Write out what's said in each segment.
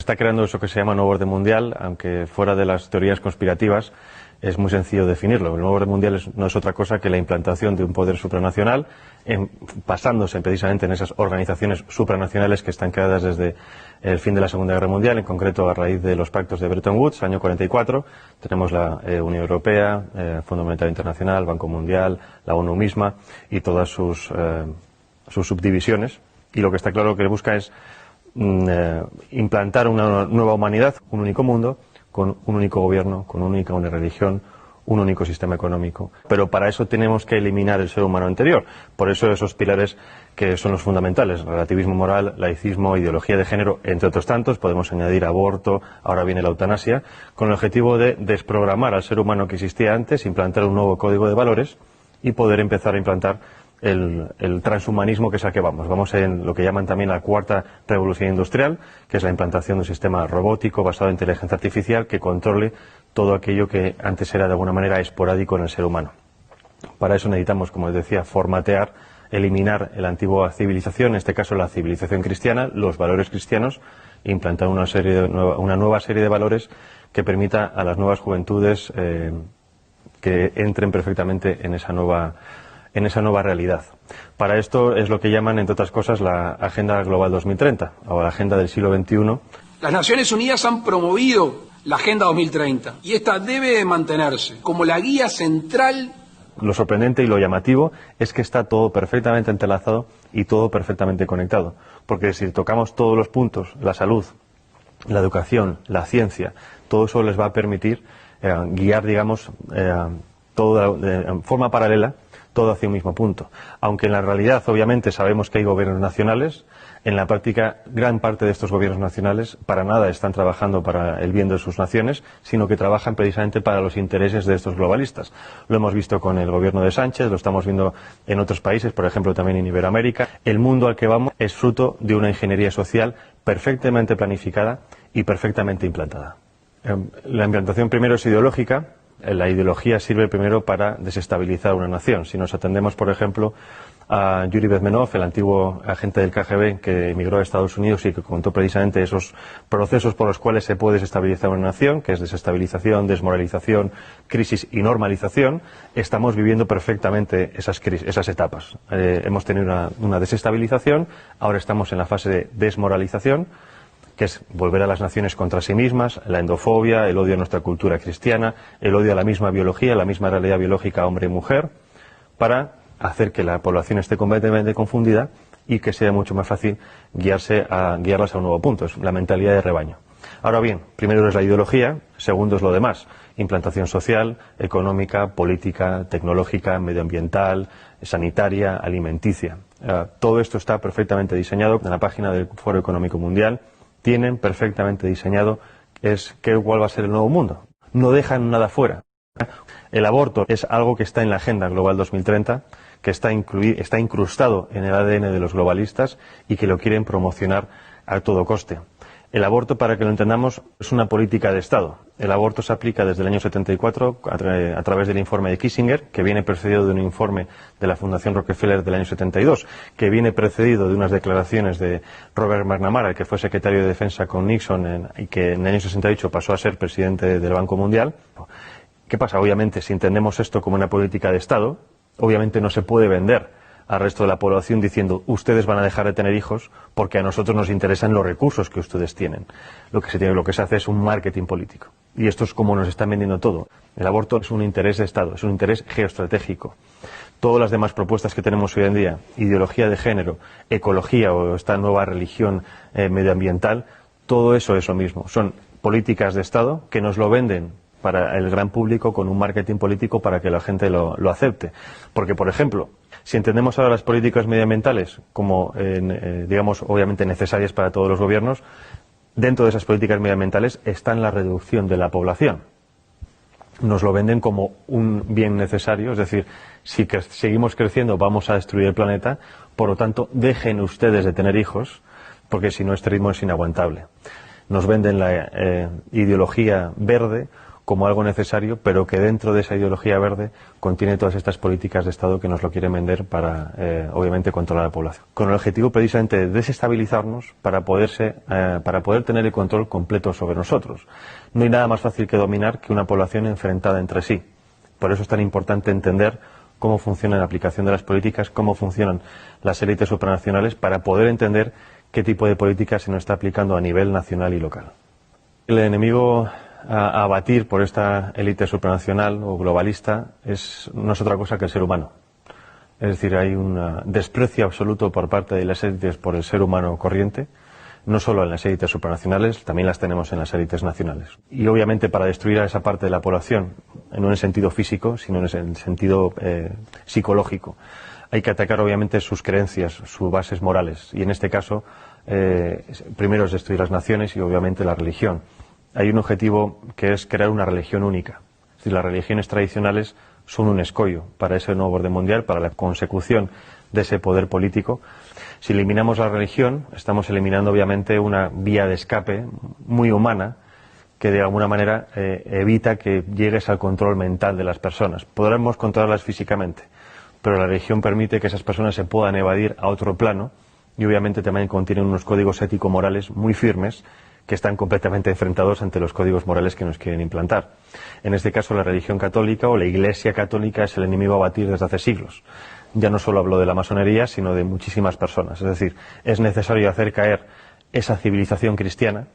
Está creando eso que se llama nuevo orden mundial, aunque fuera de las teorías conspirativas es muy sencillo definirlo. El nuevo orden mundial no es otra cosa que la implantación de un poder supranacional, basándose precisamente en esas organizaciones supranacionales que están creadas desde el fin de la Segunda Guerra Mundial, en concreto a raíz de los pactos de Bretton Woods, año 44. Tenemos la Unión Europea, Fondo Monetario Internacional, Banco Mundial, la ONU misma y todas sus subdivisiones. Y lo que está claro que busca es implantar una nueva humanidad, un único mundo, con un único gobierno, con una única religión, un único sistema económico. Pero para eso tenemos que eliminar el ser humano anterior. Por eso esos pilares que son los fundamentales: relativismo moral, laicismo, ideología de género, entre otros tantos. Podemos añadir aborto, ahora viene la eutanasia, con el objetivo de desprogramar al ser humano que existía antes, implantar un nuevo código de valores y poder empezar a implantar el transhumanismo, que es al que vamos. Vamos en lo que llaman también la cuarta revolución industrial, que es la implantación de un sistema robótico basado en inteligencia artificial que controle todo aquello que antes era de alguna manera esporádico en el ser humano. Para eso necesitamos, como les decía, formatear, eliminar la antigua civilización, en este caso la civilización cristiana, los valores cristianos, e implantar una nueva serie de valores que permita a las nuevas juventudes que entren perfectamente en esa nueva realidad. Para esto es lo que llaman, entre otras cosas, la Agenda Global 2030, o la Agenda del siglo XXI. Las Naciones Unidas han promovido la Agenda 2030 y esta debe mantenerse como la guía central. Lo sorprendente y lo llamativo es que está todo perfectamente entrelazado y todo perfectamente conectado. Porque si tocamos todos los puntos, la salud, la educación, la ciencia, todo eso les va a permitir guiar, digamos, todo de forma paralela, todo hacia un mismo punto. Aunque en la realidad, obviamente, sabemos que hay gobiernos nacionales, en la práctica, gran parte de estos gobiernos nacionales para nada están trabajando para el bien de sus naciones, sino que trabajan precisamente para los intereses de estos globalistas. Lo hemos visto con el gobierno de Sánchez, lo estamos viendo en otros países, por ejemplo, también en Iberoamérica. El mundo al que vamos es fruto de una ingeniería social perfectamente planificada y perfectamente implantada. La implantación primero es ideológica. La ideología sirve primero para desestabilizar una nación. Si nos atendemos, por ejemplo, a Yuri Bezmenov, el antiguo agente del KGB que emigró a Estados Unidos y que contó precisamente esos procesos por los cuales se puede desestabilizar una nación, que es desestabilización, desmoralización, crisis y normalización, estamos viviendo perfectamente esas etapas. Hemos tenido una desestabilización, ahora estamos en la fase de desmoralización, que es volver a las naciones contra sí mismas, la endofobia, el odio a nuestra cultura cristiana, el odio a la misma biología, la misma realidad biológica hombre y mujer, para hacer que la población esté completamente confundida y que sea mucho más fácil guiarlas a un nuevo punto. Es la mentalidad de rebaño. Ahora bien, primero es la ideología, segundo es lo demás: implantación social, económica, política, tecnológica, medioambiental, sanitaria, alimenticia. Todo esto está perfectamente diseñado en la página del Foro Económico Mundial. Tienen perfectamente diseñado cuál va a ser el nuevo mundo. No dejan nada fuera. El aborto es algo que está en la Agenda Global 2030, que está incrustado en el ADN de los globalistas y que lo quieren promocionar a todo coste. El aborto, para que lo entendamos, es una política de Estado. El aborto se aplica desde el año 74 a través del informe de Kissinger, que viene precedido de un informe de la Fundación Rockefeller del año 72, que viene precedido de unas declaraciones de Robert McNamara, que fue secretario de Defensa con Nixon y que en el año 68 pasó a ser presidente del Banco Mundial. ¿Qué pasa? Obviamente, si entendemos esto como una política de Estado, obviamente no se puede vender al resto de la población diciendo: ustedes van a dejar de tener hijos porque a nosotros nos interesan los recursos que ustedes tienen. Lo que se hace es un marketing político. Y esto es como nos están vendiendo todo. El aborto es un interés de Estado, es un interés geoestratégico. Todas las demás propuestas que tenemos hoy en día, ideología de género, ecología o esta nueva religión medioambiental, todo eso es lo mismo. Son políticas de Estado que nos lo venden para el gran público con un marketing político para que la gente lo acepte. Porque, por ejemplo, si entendemos ahora las políticas medioambientales como, digamos, obviamente necesarias para todos los gobiernos, dentro de esas políticas medioambientales está en la reducción de la población. Nos lo venden como un bien necesario, es decir, si seguimos creciendo vamos a destruir el planeta, por lo tanto, dejen ustedes de tener hijos, porque si no este ritmo es inaguantable. Nos venden la ideología verde como algo necesario, pero que dentro de esa ideología verde contiene todas estas políticas de Estado que nos lo quieren vender para, obviamente, controlar a la población. Con el objetivo precisamente de desestabilizarnos para poder tener el control completo sobre nosotros. No hay nada más fácil que dominar que una población enfrentada entre sí. Por eso es tan importante entender cómo funciona la aplicación de las políticas, cómo funcionan las élites supranacionales, para poder entender qué tipo de política se nos está aplicando a nivel nacional y local. El enemigo a abatir por esta élite supranacional o globalista no es otra cosa que el ser humano. Es decir, hay un desprecio absoluto por parte de las élites por el ser humano corriente, no solo en las élites supranacionales, también las tenemos en las élites nacionales. Y obviamente para destruir a esa parte de la población, no en el sentido físico, sino en el sentido psicológico, hay que atacar obviamente sus creencias, sus bases morales. Y en este caso, primero es destruir las naciones y obviamente la religión. Hay un objetivo que es crear una religión única. Es decir, las religiones tradicionales son un escollo para ese nuevo orden mundial, para la consecución de ese poder político. Si eliminamos la religión, estamos eliminando obviamente una vía de escape muy humana que de alguna manera evita que llegues al control mental de las personas. Podremos controlarlas físicamente, pero la religión permite que esas personas se puedan evadir a otro plano y obviamente también contienen unos códigos ético-morales muy firmes que están completamente enfrentados ante los códigos morales que nos quieren implantar. En este caso, la religión católica o la Iglesia católica es el enemigo a batir desde hace siglos. Ya no solo hablo de la masonería, sino de muchísimas personas. Es decir, es necesario hacer caer esa civilización cristiana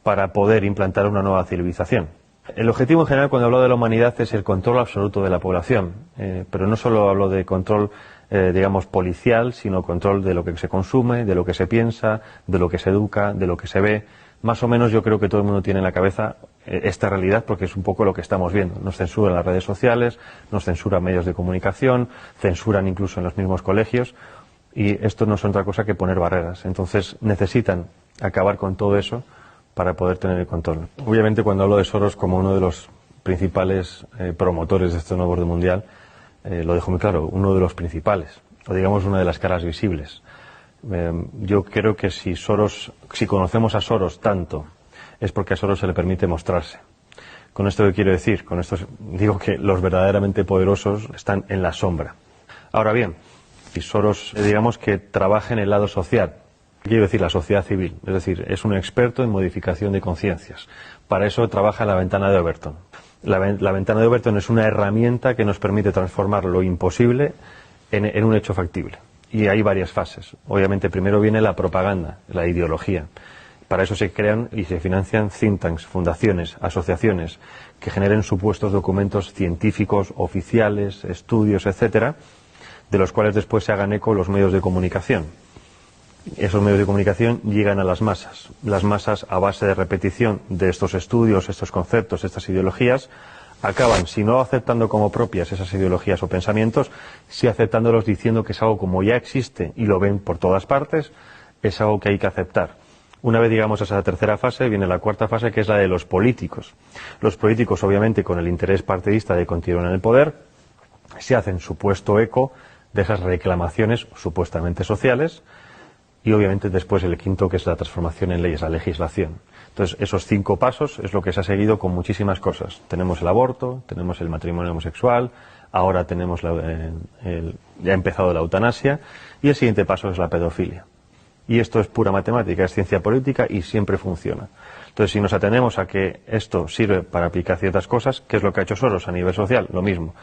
para poder implantar una nueva civilización. El objetivo en general cuando hablo de la humanidad es el control absoluto de la población, pero no solo hablo de control digamos policial, sino control de lo que se consume, de lo que se piensa, de lo que se educa, de lo que se ve. Más o menos yo creo que todo el mundo tiene en la cabeza esta realidad porque es un poco lo que estamos viendo. Nos censuran las redes sociales, nos censuran medios de comunicación, censuran incluso en los mismos colegios y esto no es otra cosa que poner barreras. Entonces necesitan acabar con todo eso para poder tener el control. Obviamente cuando hablo de Soros como uno de los principales promotores de este nuevo orden mundial, lo dejo muy claro, uno de los principales, o digamos una de las caras visibles. Yo creo que si conocemos a Soros tanto, es porque a Soros se le permite mostrarse. ¿Con esto qué quiero decir? Con esto digo que los verdaderamente poderosos están en la sombra. Ahora bien, si Soros, digamos que trabaja en el lado social, quiero decir la sociedad civil, es decir, es un experto en modificación de conciencias. Para eso trabaja en la ventana de Overton. La ventana de Overton es una herramienta que nos permite transformar lo imposible en un hecho factible. Y hay varias fases. Obviamente primero viene la propaganda, la ideología. Para eso se crean y se financian think tanks, fundaciones, asociaciones que generen supuestos documentos científicos, oficiales, estudios, etcétera, de los cuales después se hagan eco los medios de comunicación. Esos medios de comunicación llegan a las masas. Las masas, a base de repetición de estos estudios, estos conceptos, estas ideologías, acaban, si no aceptando como propias esas ideologías o pensamientos, sí aceptándolos diciendo que es algo como ya existe y lo ven por todas partes, es algo que hay que aceptar. Una vez llegamos a esa tercera fase, viene la cuarta fase, que es la de los políticos. Los políticos, obviamente, con el interés partidista de continuar en el poder, se hacen supuesto eco de esas reclamaciones supuestamente sociales y, obviamente, después el quinto, que es la transformación en leyes, la legislación. Entonces, esos 5 pasos es lo que se ha seguido con muchísimas cosas. Tenemos el aborto, tenemos el matrimonio homosexual, ahora tenemos ya ha empezado la eutanasia y el siguiente paso es la pedofilia. Y esto es pura matemática, es ciencia política y siempre funciona. Entonces, si nos atenemos a que esto sirve para aplicar ciertas cosas, ¿qué es lo que ha hecho Soros a nivel social? Lo mismo.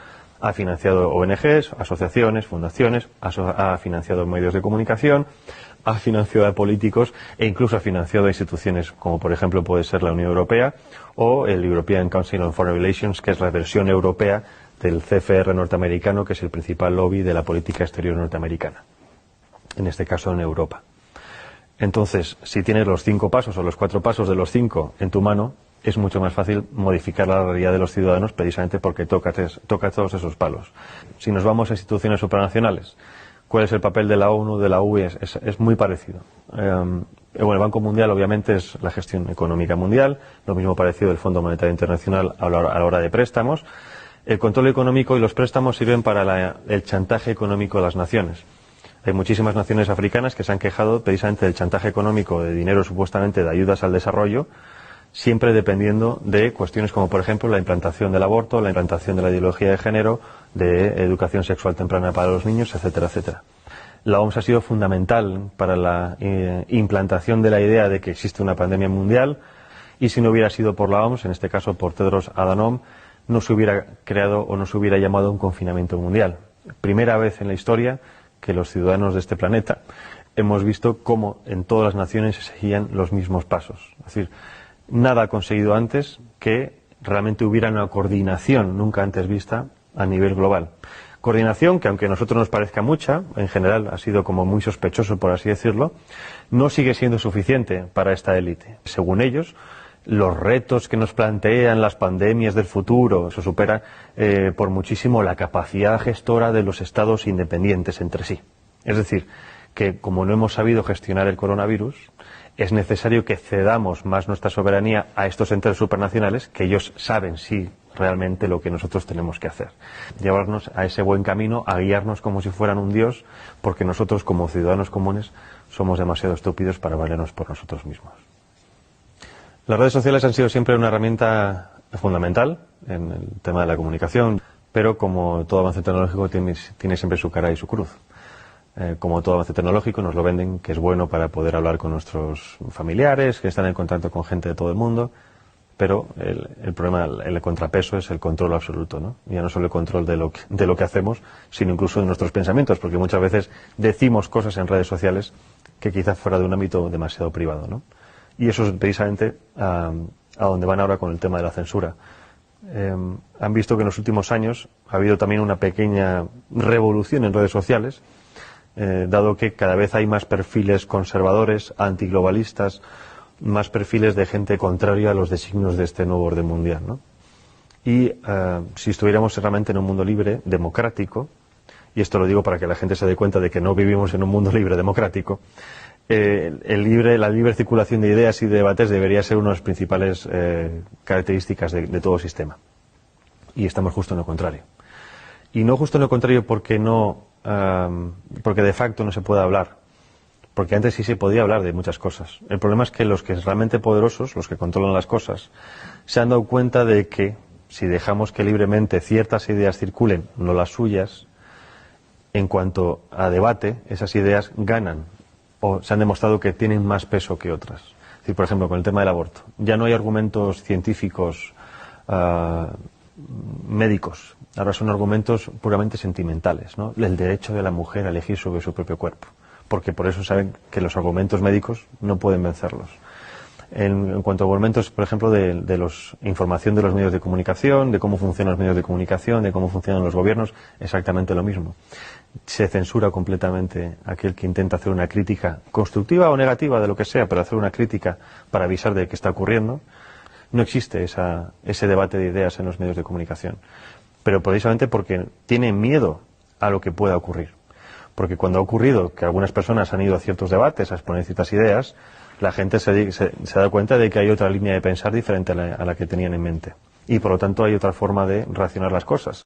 Ha financiado ONGs, asociaciones, fundaciones, ha financiado medios de comunicación, ha financiado a políticos e incluso ha financiado a instituciones como por ejemplo puede ser la Unión Europea o el European Council on Foreign Relations, que es la versión europea del CFR norteamericano, que es el principal lobby de la política exterior norteamericana, en este caso en Europa. Entonces, si tienes los 5 pasos o los 4 pasos de los 5 en tu mano, es mucho más fácil modificar la realidad de los ciudadanos precisamente porque toca todos esos palos. Si nos vamos a instituciones supranacionales, ¿cuál es el papel de la ONU, de la UE? Es muy parecido. El Banco Mundial obviamente es la gestión económica mundial, lo mismo parecido del Fondo Monetario Internacional a la hora de préstamos. El control económico y los préstamos sirven para el chantaje económico de las naciones. Hay muchísimas naciones africanas que se han quejado precisamente del chantaje económico de dinero supuestamente de ayudas al desarrollo, siempre dependiendo de cuestiones como, por ejemplo, la implantación del aborto, la implantación de la ideología de género, de educación sexual temprana para los niños, etcétera, etcétera. La OMS ha sido fundamental para la implantación de la idea de que existe una pandemia mundial, y si no hubiera sido por la OMS, en este caso por Tedros Adhanom, no se hubiera creado o no se hubiera llamado un confinamiento mundial. Primera vez en la historia que los ciudadanos de este planeta hemos visto cómo en todas las naciones se seguían los mismos pasos. Es decir, nada ha conseguido antes que realmente hubiera una coordinación nunca antes vista a nivel global. Coordinación que, aunque a nosotros nos parezca mucha, en general ha sido como muy sospechoso, por así decirlo, no sigue siendo suficiente para esta élite. Según ellos, los retos que nos plantean las pandemias del futuro, eso supera por muchísimo la capacidad gestora de los estados independientes entre sí. Es decir, que como no hemos sabido gestionar el coronavirus, es necesario que cedamos más nuestra soberanía a estos entes supranacionales, que ellos saben sí realmente lo que nosotros tenemos que hacer. Llevarnos a ese buen camino, a guiarnos como si fueran un dios, porque nosotros como ciudadanos comunes somos demasiado estúpidos para valernos por nosotros mismos. Las redes sociales han sido siempre una herramienta fundamental en el tema de la comunicación, pero como todo avance tecnológico tiene siempre su cara y su cruz. Como todo avance tecnológico nos lo venden que es bueno para poder hablar con nuestros familiares, que están en contacto con gente de todo el mundo, pero el problema, el contrapeso es el control absoluto, ¿no? Ya no solo el control de lo que hacemos, sino incluso de nuestros pensamientos, porque muchas veces decimos cosas en redes sociales que quizás fuera de un ámbito demasiado privado, ¿no? Y eso es precisamente a donde van ahora con el tema de la censura. Han visto que en los últimos años ha habido también una pequeña revolución en redes sociales, dado que cada vez hay más perfiles conservadores, antiglobalistas, más perfiles de gente contraria a los designios de este nuevo orden mundial, ¿no? Y si estuviéramos realmente en un mundo libre, democrático, y esto lo digo para que la gente se dé cuenta de que no vivimos en un mundo libre democrático, la libre circulación de ideas y de debates debería ser una de las principales características de todo sistema. Y estamos justo en lo contrario. Y no justo en lo contrario porque de facto no se puede hablar. Porque antes sí se podía hablar de muchas cosas. El problema es que los que son realmente poderosos, los que controlan las cosas, se han dado cuenta de que si dejamos que libremente ciertas ideas circulen, no las suyas, en cuanto a debate, esas ideas ganan o se han demostrado que tienen más peso que otras. Es decir, por ejemplo, con el tema del aborto. Ya no hay argumentos científicos médicos. Ahora son argumentos puramente sentimentales, ¿no? El derecho de la mujer a elegir sobre su propio cuerpo. Porque por eso saben que los argumentos médicos no pueden vencerlos. En cuanto a argumentos, por ejemplo, de información de los medios de comunicación, de cómo funcionan los medios de comunicación, de cómo funcionan los gobiernos, exactamente lo mismo. Se censura completamente aquel que intenta hacer una crítica constructiva o negativa de lo que sea, pero hacer una crítica para avisar de qué está ocurriendo. No existe ese debate de ideas en los medios de comunicación. Pero precisamente porque tienen miedo a lo que pueda ocurrir. Porque cuando ha ocurrido que algunas personas han ido a ciertos debates a exponer ciertas ideas, la gente se da cuenta de que hay otra línea de pensar diferente a la que tenían en mente. Y por lo tanto hay otra forma de racionar las cosas.